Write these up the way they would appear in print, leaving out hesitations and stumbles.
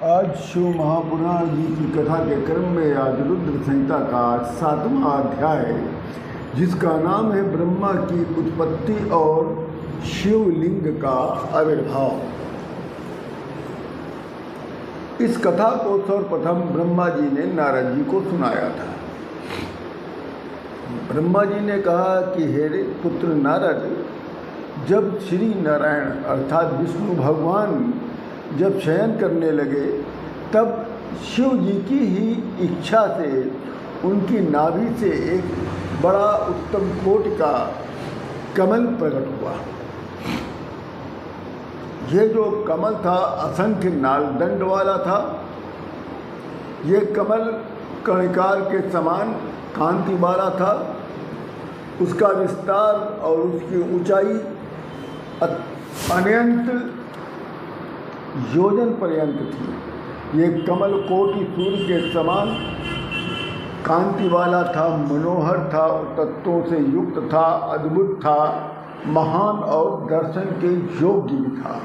आज शिव महापुराण जी की कथा के क्रम में आज रुद्र संहिता का 7वां अध्याय है, जिसका नाम है ब्रह्मा की उत्पत्ति और शिवलिंग का आविर्भाव। इस कथा को सर्वप्रथम ब्रह्मा जी ने नारद जी को सुनाया था। ब्रह्मा जी ने कहा कि हे पुत्र नारद, जब श्री नारायण अर्थात विष्णु भगवान जब शयन करने लगे, तब शिव जी की ही इच्छा से उनकी नाभि से एक बड़ा उत्तम कोटि का कमल प्रकट हुआ। ये जो कमल था असंख्य नालदंड वाला था। ये कमल कणिकार के समान कांति वाला था। उसका विस्तार और उसकी ऊंचाई अनंत योजन पर्यंत थी। ये कमल कोटि सूर्य के समान कांति वाला था, मनोहर था, तत्वों से युक्त था, अद्भुत था, महान और दर्शन के योग्य भी था।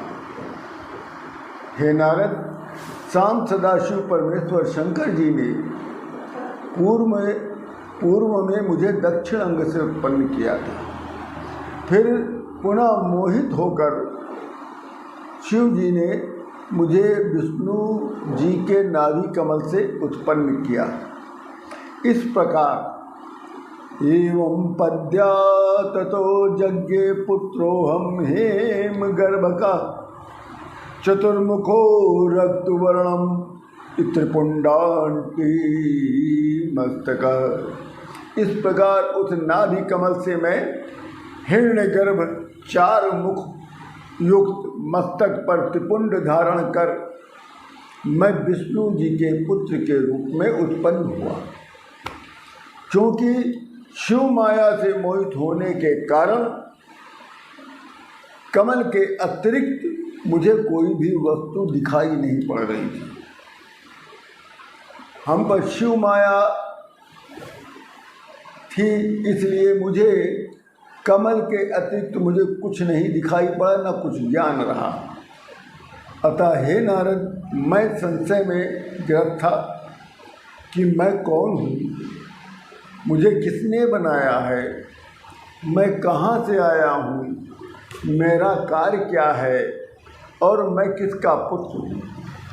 हे नारद, शाम सदाशिव परमेश्वर शंकर जी ने पूर्व में मुझे दक्षिण अंग से उत्पन्न किया था। फिर पुनः मोहित होकर शिव जी ने मुझे विष्णु जी के नाभि कमल से उत्पन्न किया। इस प्रकार एवं पद्या ततो यज्ञे पुत्रोऽहं हेम गर्भका चतुर्मुखो रक्तवर्णम त्रिपुंडांटी मस्तक। इस प्रकार उस नाभि कमल से मैं हिरण्यगर्भ 4 मुख युक्त मस्तक पर त्रिपुंड धारण कर मैं विष्णु जी के पुत्र के रूप में उत्पन्न हुआ। क्योंकि शिव माया से मोहित होने के कारण कमल के अतिरिक्त मुझे कोई भी वस्तु दिखाई नहीं पड़ रही थी। हम पर शिव माया थी, इसलिए मुझे कमल के अतिरिक्त मुझे कुछ नहीं दिखाई पड़ा, न कुछ ज्ञान रहा। अतः हे नारद, मैं संशय में गिरफ्त था कि मैं कौन हूँ, मुझे किसने बनाया है, मैं कहाँ से आया हूँ, मेरा कार्य क्या है और मैं किसका पुत्र हूँ।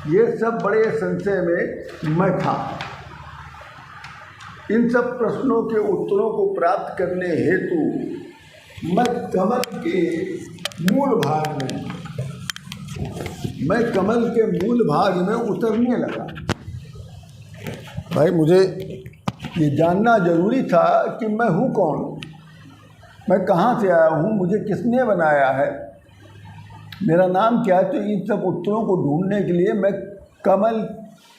ये सब बड़े संशय में मैं था। इन सब प्रश्नों के उत्तरों को प्राप्त करने हेतु मैं कमल के मूल भाग में उतरने लगा। भाई, मुझे ये जानना जरूरी था कि मैं हूँ कौन, मैं कहाँ से आया हूँ, मुझे किसने बनाया है, मेरा नाम क्या है। तो इन सब उत्तरों को ढूंढने के लिए मैं कमल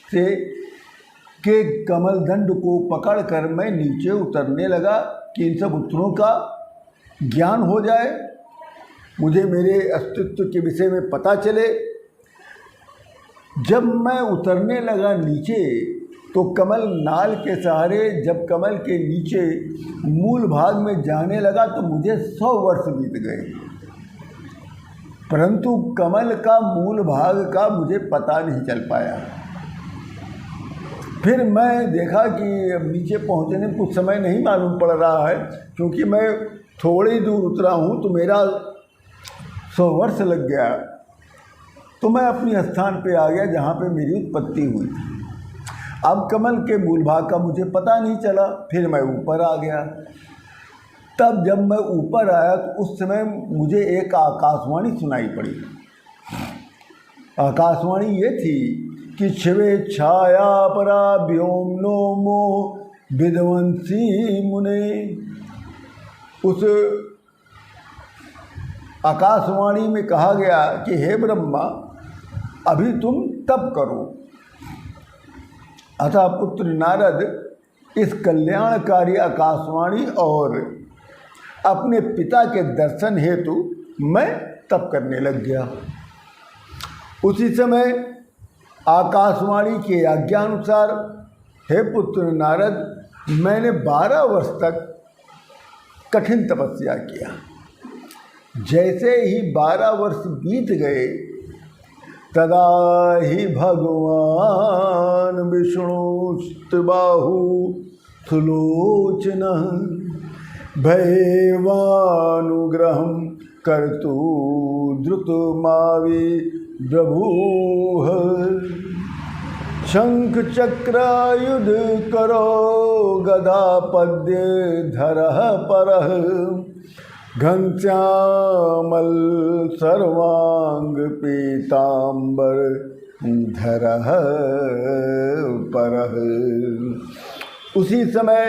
के कमल दंड को पकड़कर मैं नीचे उतरने लगा कि इन सब उत्तरों का ज्ञान हो जाए, मुझे मेरे अस्तित्व के विषय में पता चले। जब मैं उतरने लगा नीचे, तो कमल नाल के सहारे जब कमल के नीचे मूल भाग में जाने लगा तो मुझे 100 वर्ष बीत गए, परंतु कमल का मूल भाग का मुझे पता नहीं चल पाया। फिर मैं देखा कि अब नीचे पहुंचने में कुछ समय नहीं मालूम पड़ रहा है, क्योंकि मैं थोड़ी दूर उतरा हूँ तो मेरा 100 वर्ष लग गया। तो मैं अपनी स्थान पे आ गया जहाँ पे मेरी उत्पत्ति हुई थी। अब कमल के मूल भाग का मुझे पता नहीं चला। फिर मैं ऊपर आ गया। तब जब मैं ऊपर आया तो उस समय मुझे एक आकाशवाणी सुनाई पड़ी। आकाशवाणी ये थी कि शिवे छाया परा व्योमनो मो विध्वंसी मुने। उस आकाशवाणी में कहा गया कि हे ब्रह्मा, अभी तुम तप करो। अतः पुत्र नारद, इस कल्याणकारी आकाशवाणी और अपने पिता के दर्शन हेतु मैं तप करने लग गया। उसी समय आकाशवाणी के आज्ञानुसार हे पुत्र नारद, मैंने 12 वर्ष तक कठिन तपस्या किया। जैसे ही 12 वर्ष बीत गए, तदा ही भगवान विष्णुस्तबाहु सुलोचनः भैवानुग्रहं कर्तु द्रुतमावि प्रभुः शंख चक्रायुध करो गदा पद्य धरः परः घनश्यामल सर्वांग पीतांबर धरः परः। उसी समय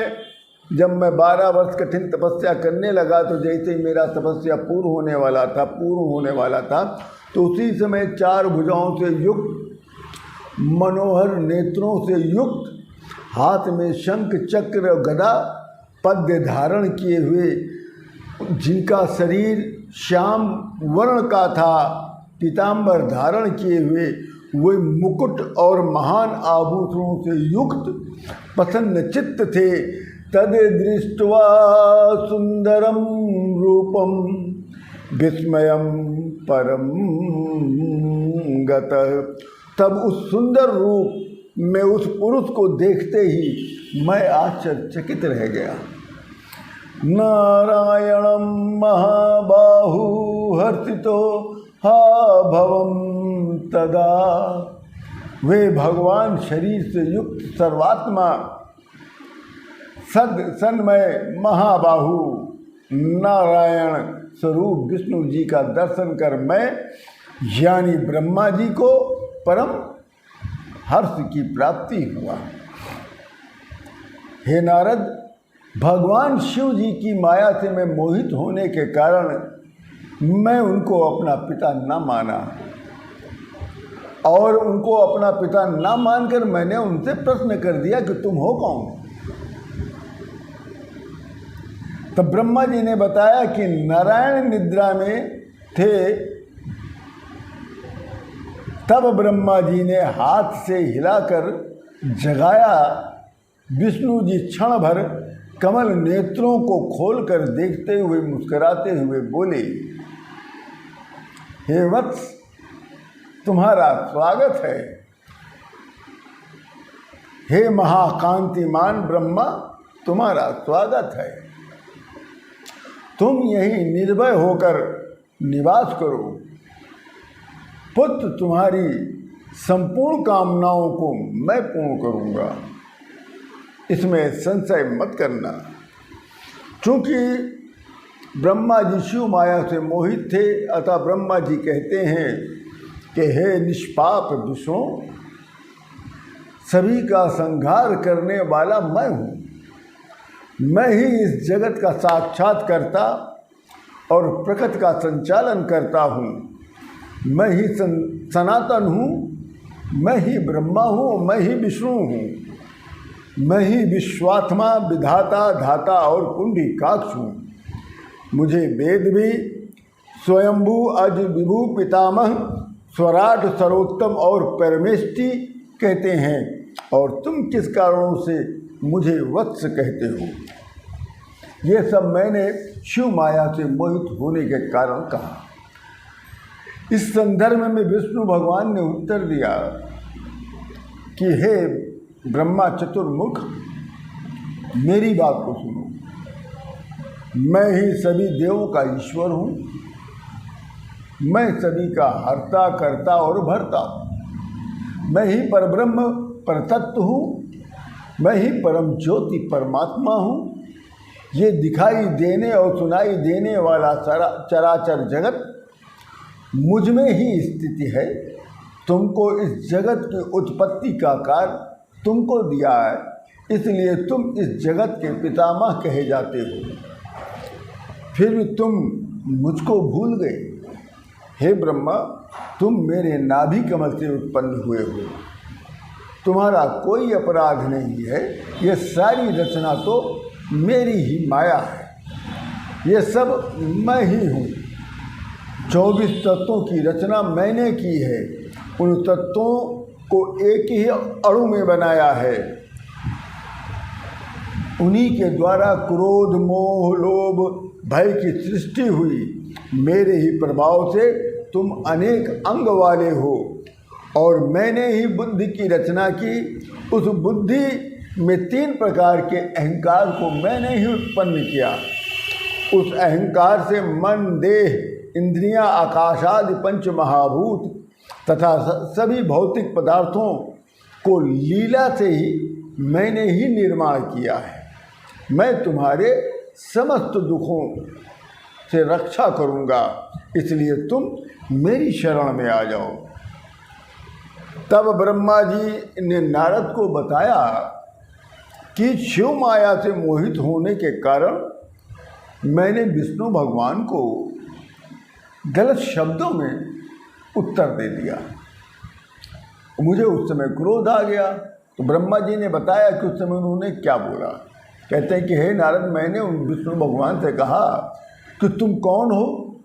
जब मैं 12 वर्ष कठिन तपस्या करने लगा तो जैसे ही मेरा तपस्या पूर्ण होने वाला था तो उसी समय 4 भुजाओं से युक्त मनोहर नेत्रों से युक्त हाथ में शंख चक्र गदा पद्य धारण किए हुए जिनका शरीर श्याम वर्ण का था पीतांबर धारण किए हुए वे मुकुट और महान आभूषणों से युक्त प्रसन्न चित्त थे। तद दृष्ट्वा सुंदरम रूपम विस्मयम परम गतः। तब उस सुंदर रूप में उस पुरुष को देखते ही मैं आश्चर्यचकित रह गया। नारायणं महाबाहु हर्षितो हा भवं तदा। वे भगवान शरीर से युक्त सर्वात्मा सन्मय महाबाहु नारायण स्वरूप विष्णु जी का दर्शन कर मैं यानी ब्रह्मा जी को परम हर्ष की प्राप्ति हुआ। हे नारद, भगवान शिव जी की माया से मैं मोहित होने के कारण मैं उनको अपना पिता न माना और उनको अपना पिता न मानकर मैंने उनसे प्रश्न कर दिया कि तुम हो कौन। तब ब्रह्मा जी ने बताया कि नारायण निद्रा में थे। तब ब्रह्मा जी ने हाथ से हिलाकर जगाया। विष्णु जी क्षण भर कमल नेत्रों को खोलकर देखते हुए मुस्कुराते हुए बोले, हे वत्स, तुम्हारा स्वागत है। हे महाकांतिमान ब्रह्मा, तुम्हारा स्वागत है। तुम यहीं निर्भय होकर निवास करो। पुत्र तुम्हारी संपूर्ण कामनाओं को मैं पूर्ण करूंगा, इसमें संशय मत करना। चूँकि ब्रह्मा जी शिव माया से मोहित थे, अतः ब्रह्मा जी कहते हैं कि हे निष्पाप विष्णु, सभी का संहार करने वाला मैं हूँ। मैं ही इस जगत का साक्षात्कर्ता और प्रकृति का संचालन करता हूँ। मैं ही सनातन हूँ, मैं ही ब्रह्मा हूँ, मैं ही विष्णु हूँ। मैं ही विश्वात्मा, विधाता, धाता और पुंडरीकाक्ष हूँ। मुझे वेद भी स्वयंभू, अज, विभू, पितामह, स्वराट, सर्वोत्तम और परमेष्टि कहते हैं। और तुम किस कारणों से मुझे वत्स कहते हो? ये सब मैंने शिव माया से मोहित होने के कारण कहा। इस संदर्भ में विष्णु भगवान ने उत्तर दिया कि हे ब्रह्मा चतुर्मुख, मेरी बात को सुनो। मैं ही सभी देवों का ईश्वर हूँ। मैं सभी का हर्ता, कर्ता और भर्ता हूँ। मैं ही परब्रह्म परतत्व हूँ। मैं ही परम ज्योति परमात्मा हूँ। ये दिखाई देने और सुनाई देने वाला चराचर जगत मुझ में ही स्थिति है। तुमको इस जगत की उत्पत्ति का कार्य तुमको दिया है, इसलिए तुम इस जगत के पितामह कहे जाते हो। फिर भी तुम मुझको भूल गए। हे ब्रह्मा, तुम मेरे नाभि कमल से उत्पन्न हुए हो। तुम्हारा कोई अपराध नहीं है। ये सारी रचना तो मेरी ही माया है। ये सब मैं ही हूँ। 24 तत्वों की रचना मैंने की है। उन तत्वों को एक ही अणु में बनाया है। उन्हीं के द्वारा क्रोध, मोह, लोभ, भय की सृष्टि हुई। मेरे ही प्रभाव से तुम अनेक अंग वाले हो। और मैंने ही बुद्धि की रचना की। उस बुद्धि में 3 प्रकार के अहंकार को मैंने ही उत्पन्न किया। उस अहंकार से मन, देह, इंद्रियां, आकाशादि 5 महाभूत तथा सभी भौतिक पदार्थों को लीला से ही मैंने ही निर्माण किया है। मैं तुम्हारे समस्त दुखों से रक्षा करूँगा, इसलिए तुम मेरी शरण में आ जाओ। तब ब्रह्मा जी ने नारद को बताया कि शिव माया से मोहित होने के कारण मैंने विष्णु भगवान को गलत शब्दों में उत्तर दे दिया। मुझे उस समय क्रोध आ गया। तो ब्रह्मा जी ने बताया कि उस समय उन्होंने क्या बोला। कहते हैं कि हे नारद, मैंने उन विष्णु भगवान से कहा कि तुम कौन हो,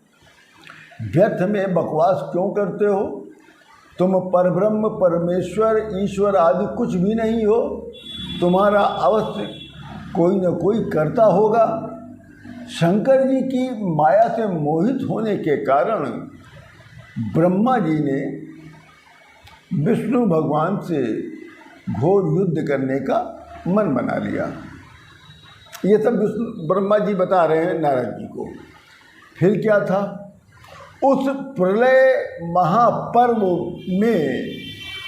व्यर्थ में बकवास क्यों करते हो, तुम परब्रह्म, परमेश्वर, ईश्वर आदि कुछ भी नहीं हो, तुम्हारा अवश्य कोई न कोई करता होगा। शंकर जी की माया से मोहित होने के कारण ब्रह्मा जी ने विष्णु भगवान से घोर युद्ध करने का मन बना लिया। ये सब ब्रह्मा जी बता रहे हैं नारद जी को। फिर क्या था, उस प्रलय महापर्व में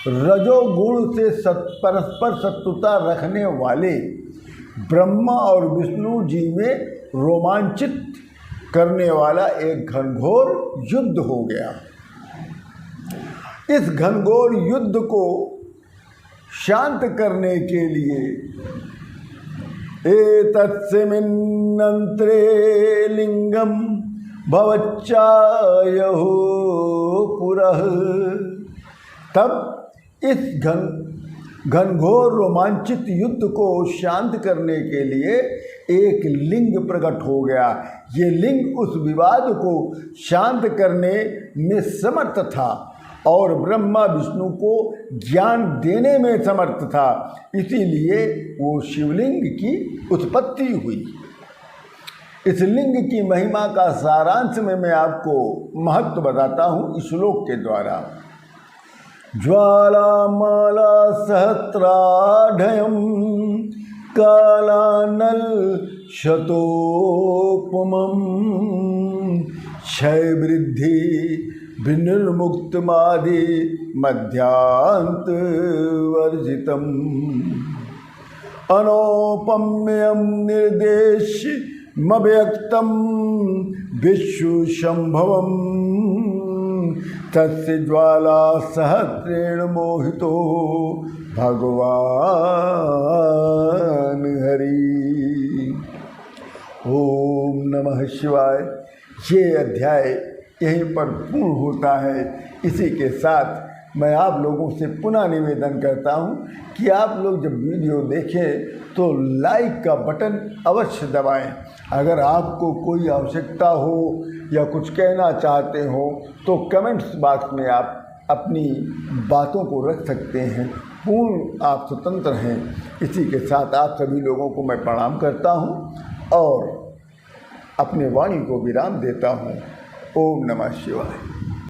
रजोगुण से परस्पर शत्रुता रखने वाले ब्रह्मा और विष्णु जी में रोमांचित करने वाला एक घनघोर युद्ध हो गया। इस घनघोर युद्ध को शांत करने के लिए एतत्सिमिन्नन्त्रे लिंगम भवच्चायहो पुरः। तब इस घनघोर रोमांचित युद्ध को शांत करने के लिए एक लिंग प्रकट हो गया। ये लिंग उस विवाद को शांत करने में समर्थ था और ब्रह्मा विष्णु को ज्ञान देने में समर्थ था। इसीलिए वो शिवलिंग की उत्पत्ति हुई। इस लिंग की महिमा का सारांश में मैं आपको महत्व बताता हूँ श्लोक के द्वारा। ज्वालामाला सहस्राढयं कालानल शतोपमं क्षय वृद्धि विनिर्मुक्तमादि मध्यांत वर्जितम अनौपम्यं निर्देशमव्यक्तं विश्वशंभवं तस्य ज्वाला सहस्रेण मोहितो भगवान हरि। ओम नमः शिवाय। ये अध्याय यहीं पर पूर्ण होता है। इसी के साथ मैं आप लोगों से पुनः निवेदन करता हूँ कि आप लोग जब वीडियो देखें तो लाइक का बटन अवश्य दबाएं। अगर आपको कोई आवश्यकता हो या कुछ कहना चाहते हो तो कमेंट्स बॉक्स में आप अपनी बातों को रख सकते हैं। पूर्ण आप स्वतंत्र हैं। इसी के साथ आप सभी लोगों को मैं प्रणाम करता हूँ और अपने वाणी को विराम देता हूँ। ओम नमः शिवाय।